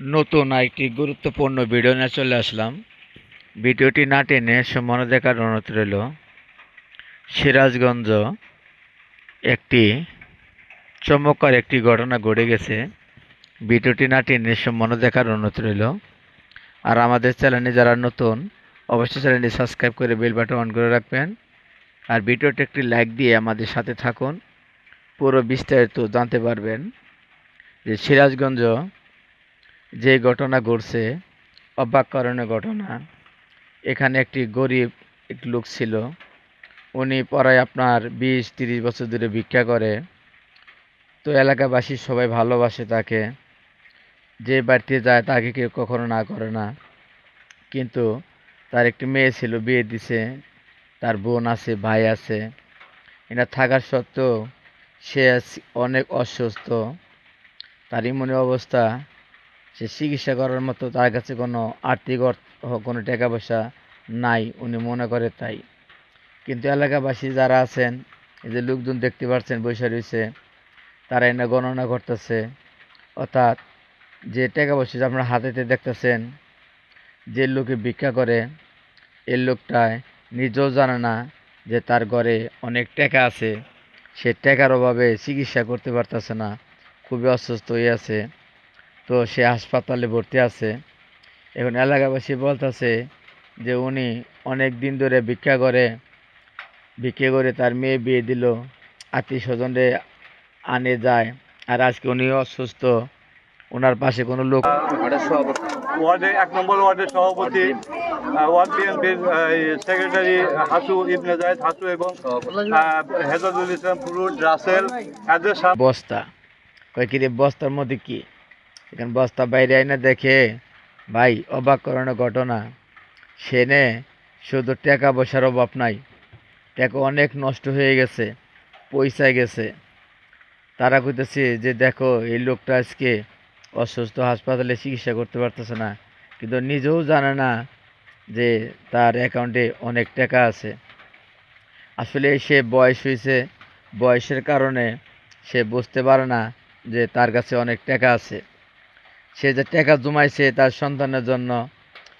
নতুন আরেকটি গুরুত্বপূর্ণ ভিডিও নিয়ে চলে আসলাম। ভিডিওটি না টেনে সম্পূর্ণ দেখার অনুরোধ রইল। সিরাজগঞ্জ একটি চমৎকার একটি ঘটনা ঘটে গেছে। ভিডিওটি না টেনে সম্পূর্ণ দেখার অনুরোধ রইল। আর আমাদের চ্যানেলে যারা নতুন, অবশ্যই চ্যানেলটি সাবস্ক্রাইব করে বেল বাটন অন করে রাখবেন। আর ভিডিওটি একটি লাইক দিয়ে আমাদের সাথে থাকুন, পুরো বিস্তারিত জানতে পারবেন। যে সিরাজগঞ্জ যে ঘটনা ঘটছে, অবাক করানোর ঘটনা। এখানে একটি গরিব একটি লোক ছিল। উনি প্রায় আপনার 20-30 বছর ধরে ভিক্ষা করে। তো এলাকাবাসী সবাই ভালোবাসে তাকে। যে বাড়িতে যায় তাকে কেউ কখনো না করে না। কিন্তু তার একটি মেয়ে ছিল, বিয়ে দিছে, তার বোন আছে, ভাই আছে। এটা থাকার সত্ত্বেও সে অনেক অসুস্থ। তার এমনই অবস্থা, সে চিকিৎসা করার মতো তার কাছে কোনো আর্থিক কোনো টাকা পয়সা নাই, উনি মনে করে তাই। কিন্তু এলাকাবাসী যারা আছেন, এই যে লোকজন দেখতে পাচ্ছেন বসে রয়েছে, তারা এনে গণনা করতেছে। অর্থাৎ যে টাকা পয়সা যে আপনার হাতেতে দেখতেছেন, যে লোকে ভিক্ষা করে, এই লোকটায় নিজেও জানে না যে তার ঘরে অনেক টাকা আছে। সে টাকার অভাবে চিকিৎসা করতে পারতেছে না, খুবই অসুস্থ হয়ে আছে। তো সে হাসপাতালে ভর্তি আছে। এখন এলাকাবাসী বলতেছে যে উনি অনেক দিন ধরে ভিক্ষা করে তার মেয়ে বিয়ে দিল, আত্মীয় স্বজনরে আনে যায়, আর আজকে উনি অসুস্থ, ওনার পাশে কোনো লোক। ওয়ার্ডে 1 নম্বর ওয়ার্ডের সভাপতি, ওয়ার্ড বিএনপির সেক্রেটারি হাসু ইবনে জায়েদ হাসু এবং হেজাজুল ইসলাম ফুরুজ রাসেল এদের বস্তা কয় কি রে, বস্তার মধ্যে কি? এখানে বস্তা বাইরে আইনা দেখে, ভাই অবাক করানোর ঘটনা। সেনে শুধু টাকা পয়সার অভাব নাই, টাকা অনেক নষ্ট হয়ে গেছে, পয়সায় গেছে। তারা কইতেছে যে দেখো এই লোকটা আজকে অসুস্থ, হাসপাতালে চিকিৎসা করতে পারতেছে না, কিন্তু নিজেও জানে না যে তার অ্যাকাউন্টে অনেক টাকা আছে। আসলে সে বয়স হয়েছে, বয়সের কারণে সে বুঝতে পারে না যে তার কাছে অনেক টাকা আছে। সে যে টাকা জমাইছে তার সন্তানের জন্য,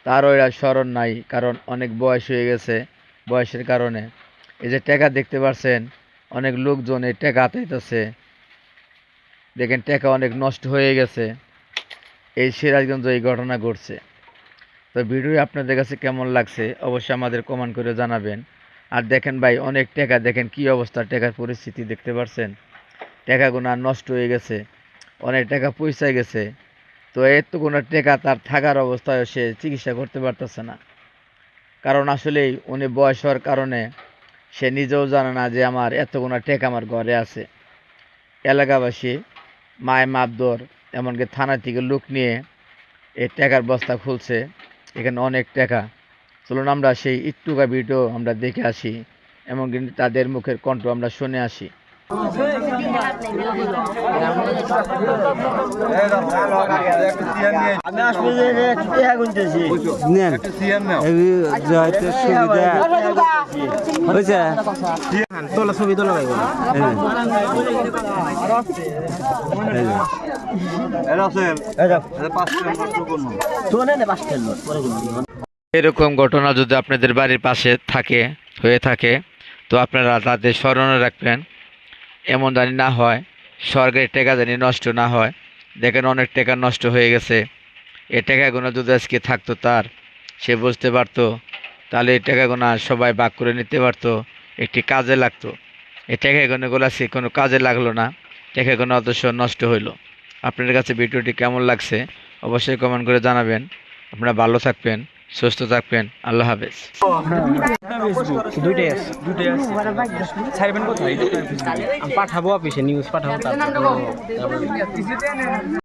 তারও এরা স্মরণ নাই, কারণ অনেক বয়স হয়ে গেছে। বয়সের কারণে এই যে টাকা দেখতে পাচ্ছেন, অনেক লোকজন এই টাকা আতাইতেছে। দেখেন টাকা অনেক নষ্ট হয়ে গেছে। এই সিরাজগঞ্জ এই ঘটনা ঘটছে। তো ভিডিও আপনাদের কাছে কেমন লাগছে অবশ্যই আমাদের কমেন্ট করে জানাবেন। আর দেখেন ভাই, অনেক টাকা, দেখেন কি অবস্থা, টাকার পরিস্থিতি দেখতে পাচ্ছেন। টাকাগুলো নষ্ট হয়ে গেছে, অনেক টাকা পয়সায় গেছে। তো এতগুলো টাকা তার থাকার অবস্থায় সে চিকিৎসা করতে পারতেছে না, কারণ আসলেই উনি বয়স হওয়ার কারণে সে নিজেও জানে না যে আমার এতগুলো টাকা আমার ঘরে আছে। এলাকাবাসী, মায় মাপদর, এমনকি থানা থেকে লোক নিয়ে এই টাকার বস্তা খুলছে। এখানে অনেক টাকা। চলুন আমরা সেই একটুকা ভিডিও আমরা দেখে আসি, এমনকি তাদের মুখের কণ্ঠ আমরা শুনে আসি। আমি আসলে টাকা গুনতেছি, নেন হয়তো সুবিধা হয়েছে। তোলা ছবি তোলা ভাই, এরকম ঘটনা যদি আপনাদের বাড়ির পাশে হয়ে থাকে, তো আপনারা তাদের স্মরণে রাখবেন। এমন জানি না হয়, সরকারি টাকা জানি নষ্ট না হয়। দেখেন অনেক টাকা নষ্ট হয়ে গেছে। এই টাকাগুলো যদি আজকে থাকতো তার, সে বুঝতে পারতো, তাহলে এই টাকাগুলো সবাই ভাগ করে নিতে পারতো, একটি কাজে লাগতো। এই টাকাগুলো আজকে কোনো কাজে লাগলো না, টাকাগুলো অথচ নষ্ট হইলো। আপনাদের কাছে ভিডিওটি কেমন লাগছে অবশ্যই কমেন্ট করে জানাবেন। আপনারা ভালো থাকবেন, সুস্থ থাকবেন, আল্লাহ হাফেজ। দুইটাই আছে ছাড়বেন কোথায়? পাঠাবো অফিসে, নিউজ পাঠাবো।